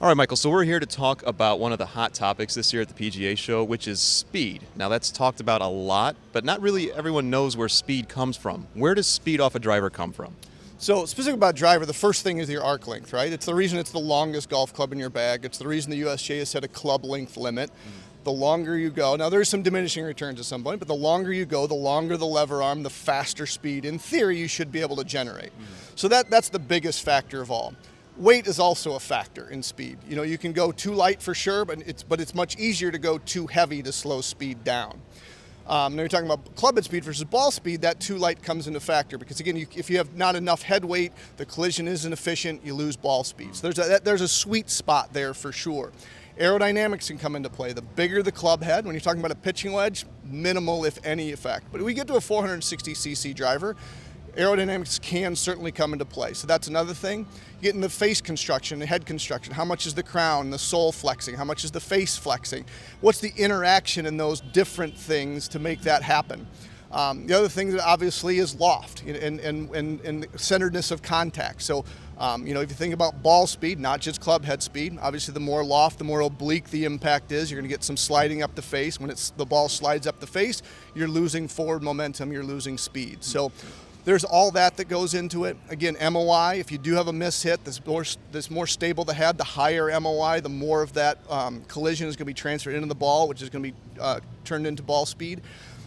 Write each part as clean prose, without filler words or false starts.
All right, Michael, so we're here to talk about one of the hot topics this year at the PGA Show, which is speed. Now, that's talked about a lot, but not really everyone knows where speed comes from. Where does speed off a driver come from? So specific about driver, the first thing is your arc length, right? It's the reason it's the longest golf club in your bag. It's the reason the USGA has set a club length limit. The longer you go, now there's some diminishing returns at some point, but the longer you go, the longer the lever arm, the faster speed, in theory, you should be able to generate. So that's the biggest factor of all. Weight is also a factor in speed. You know, you can go too light for sure, but it's much easier to go too heavy to slow speed down. Now you're talking about club head speed versus ball speed, that too light comes into factor because again, if you have not enough head weight, the collision isn't efficient, you lose ball speed. So there's a sweet spot there for sure. Aerodynamics can come into play. The bigger the club head, when you're talking about a pitching wedge, minimal if any effect. But we get to a 460cc driver, aerodynamics can certainly come into play. So that's another thing. You get in the face construction, the head construction. How much is the crown, the sole flexing? How much is the face flexing? What's the interaction in those different things to make that happen? The other thing that obviously is loft and centeredness of contact. So, if you think about ball speed, not just club head speed, obviously the more loft, the more oblique the impact is. You're going to get some sliding up the face. When the ball slides up the face, you're losing forward momentum, you're losing speed. So there's all that goes into it. Again, MOI, if you do have a miss hit, this more stable the head, the higher MOI, the more of that collision is going to be transferred into the ball, which is going to be turned into ball speed.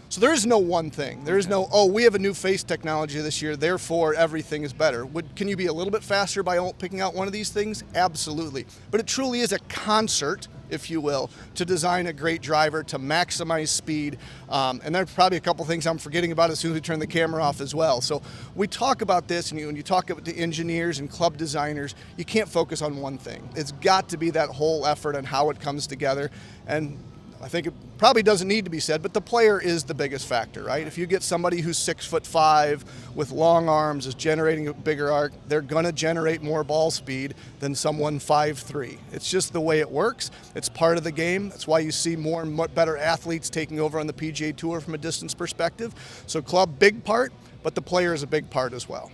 So there is no one thing. There is no, we have a new face technology this year, therefore everything is better. Can you be a little bit faster by picking out one of these things? Absolutely. But it truly is a concert, if you will, to design a great driver, to maximize speed. And there's probably a couple things I'm forgetting about as soon as we turn the camera off as well. So we talk about this, and when you talk to engineers and club designers, you can't focus on one thing. It's got to be that whole effort and how it comes together. And I think it probably doesn't need to be said, but the player is the biggest factor, right? If you get somebody who's 6'5" with long arms, is generating a bigger arc, they're gonna generate more ball speed than someone 5'3". It's just the way it works. It's part of the game. That's why you see more and more better athletes taking over on the PGA Tour from a distance perspective. So club, big part, but the player is a big part as well.